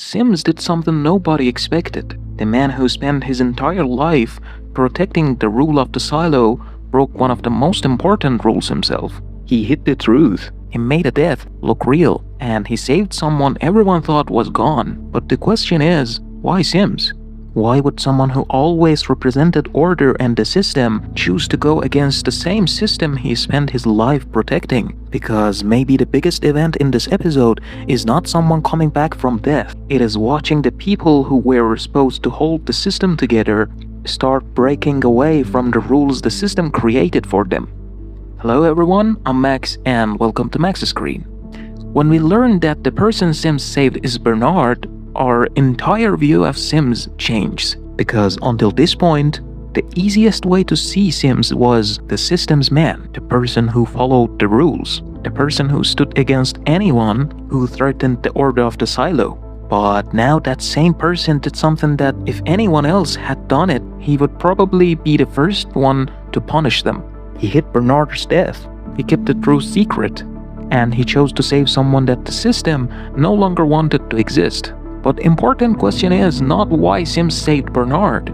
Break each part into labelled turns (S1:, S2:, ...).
S1: Sims did something nobody expected. The man who spent his entire life protecting the rule of the silo broke one of the most important rules himself. He hid the truth. He made a death look real, and he saved someone everyone thought was gone. But the question is, why Sims? Why would someone who always represented order and the system choose to go against the same system he spent his life protecting? Because maybe the biggest event in this episode is not someone coming back from death. It is watching the people who were supposed to hold the system together start breaking away from the rules the system created for them. Hello everyone, I'm Max and welcome to Max's Screen. When we learned that the person Sims saved is Bernard, our entire view of Sims changed, because until this point, the easiest way to see Sims was the system's man, the person who followed the rules, the person who stood against anyone who threatened the order of the silo. But now that same person did something that if anyone else had done it, he would probably be the first one to punish them. He hid Bernard's death, he kept the truth secret, and he chose to save someone that the system no longer wanted to exist. But the important question is not why Sims saved Bernard.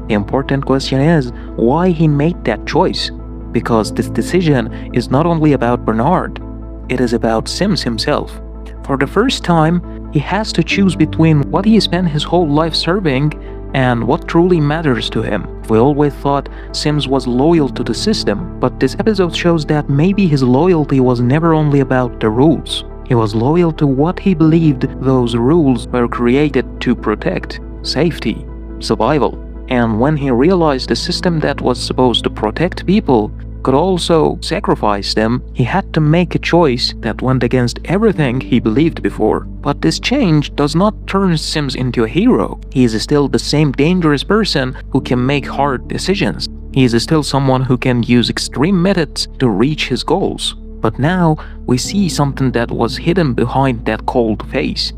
S1: The important question is why he made that choice. Because this decision is not only about Bernard, it is about Sims himself. For the first time, he has to choose between what he spent his whole life serving and what truly matters to him. We always thought Sims was loyal to the system, but this episode shows that maybe his loyalty was never only about the rules. He was loyal to what he believed those rules were created to protect: safety, survival. And when he realized the system that was supposed to protect people could also sacrifice them, he had to make a choice that went against everything he believed before. But this change does not turn Sims into a hero. He is still the same dangerous person who can make hard decisions. He is still someone who can use extreme methods to reach his goals. But now we see something that was hidden behind that cold face: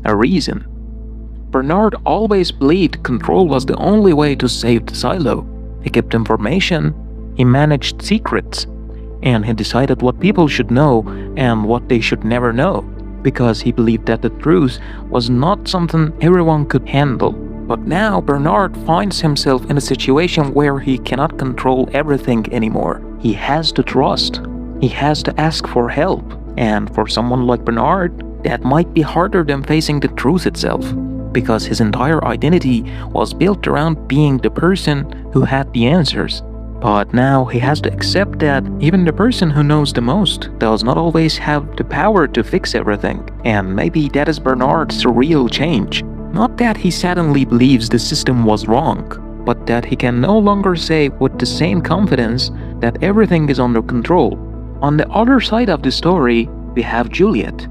S1: a reason. Bernard always believed control was the only way to save the silo. He kept information, he managed secrets, and he decided what people should know and what they should never know, because he believed that the truth was not something everyone could handle. But now Bernard finds himself in a situation where he cannot control everything anymore. He has to trust. He has to ask for help. And for someone like Bernard, that might be harder than facing the truth itself, because his entire identity was built around being the person who had the answers. But now he has to accept that even the person who knows the most does not always have the power to fix everything. And maybe that is Bernard's real change. Not that he suddenly believes the system was wrong, but that he can no longer say with the same confidence that everything is under control. On the other side of the story, we have Juliet.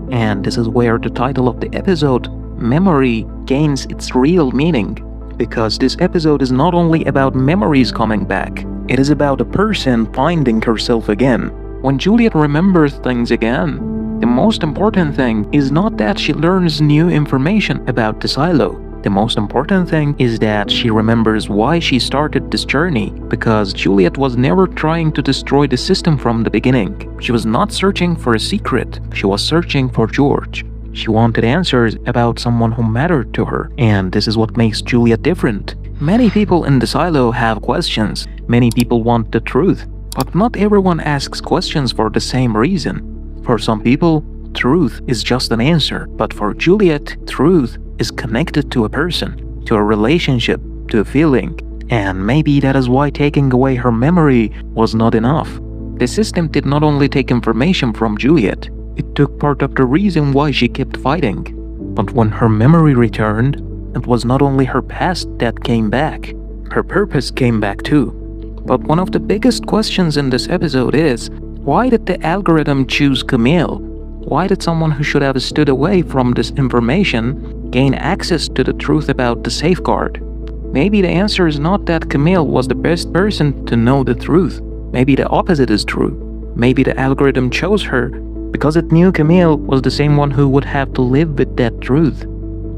S1: And this is where the title of the episode, Memory, gains its real meaning. Because this episode is not only about memories coming back, it is about a person finding herself again. When Juliet remembers things again, the most important thing is not that she learns new information about the silo. The most important thing is that she remembers why she started this journey, because Juliet was never trying to destroy the system from the beginning. She was not searching for a secret, she was searching for George. She wanted answers about someone who mattered to her, and this is what makes Juliet different. Many people in the silo have questions, many people want the truth, but not everyone asks questions for the same reason. For some people, truth is just an answer, but for Juliet, truth is connected to a person, to a relationship, to a feeling. And maybe that is why taking away her memory was not enough. The system did not only take information from Juliet, it took part of the reason why she kept fighting. But when her memory returned, it was not only her past that came back, her purpose came back too. But one of the biggest questions in this episode is, why did the algorithm choose Camille? Why did someone who should have stood away from this information gain access to the truth about the safeguard? Maybe the answer is not that Camille was the best person to know the truth. Maybe the opposite is true. Maybe the algorithm chose her because it knew Camille was the same one who would have to live with that truth.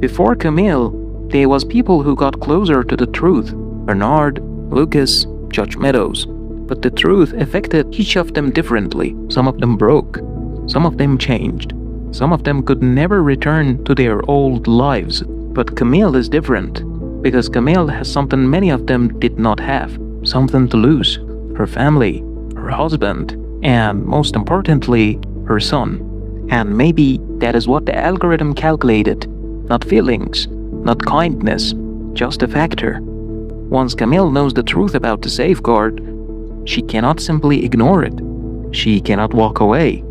S1: Before Camille, there was people who got closer to the truth: Bernard, Lucas, Judge Meadows. But the truth affected each of them differently. Some of them broke. Some of them changed. Some of them could never return to their old lives. But Camille is different, because Camille has something many of them did not have. Something to lose. Her family, her husband, and most importantly, her son. And maybe that is what the algorithm calculated. Not feelings, not kindness, just a factor. Once Camille knows the truth about the safeguard, she cannot simply ignore it. She cannot walk away.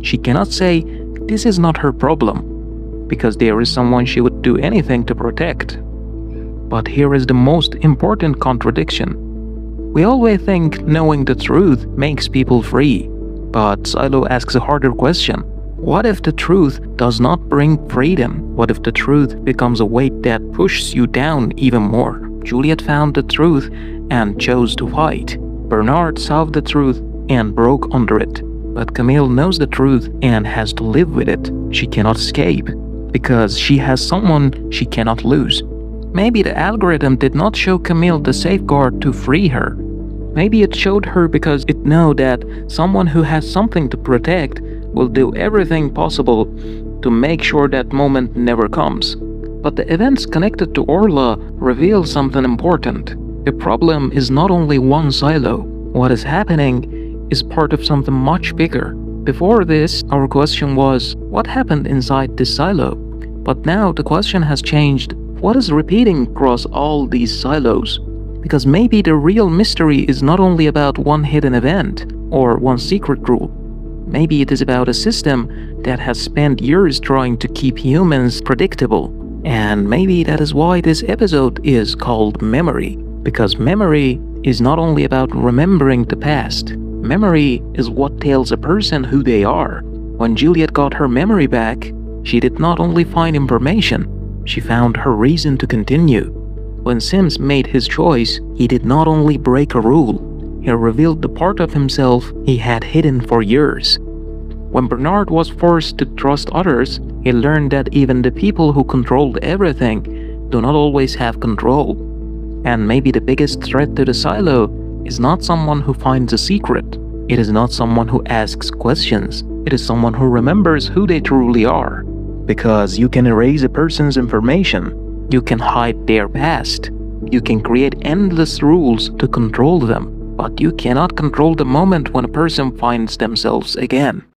S1: She cannot say, this is not her problem, because there is someone she would do anything to protect. But here is the most important contradiction. We always think knowing the truth makes people free. But Silo asks a harder question. What if the truth does not bring freedom? What if the truth becomes a weight that pushes you down even more? Juliet found the truth and chose to fight. Bernard saw the truth and broke under it. But Camille knows the truth and has to live with it. She cannot escape, because she has someone she cannot lose. Maybe the algorithm did not show Camille the safeguard to free her. Maybe it showed her because it knows that someone who has something to protect will do everything possible to make sure that moment never comes. But the events connected to Orla reveal something important. The problem is not only one silo. What is happening is part of something much bigger. Before this, our question was, what happened inside this silo? But now the question has changed. What is repeating across all these silos? Because maybe the real mystery is not only about one hidden event or one secret rule. Maybe it is about a system that has spent years trying to keep humans predictable. And maybe that is why this episode is called Memory. Because memory is not only about remembering the past. Memory is what tells a person who they are. When Juliet got her memory back, she did not only find information, she found her reason to continue. When Sims made his choice, he did not only break a rule, he revealed the part of himself he had hidden for years. When Bernard was forced to trust others, he learned that even the people who controlled everything do not always have control. And maybe the biggest threat to the silo is not someone who finds a secret. It is not someone who asks questions. It is someone who remembers who they truly are. Because you can erase a person's information. You can hide their past. You can create endless rules to control them. But you cannot control the moment when a person finds themselves again.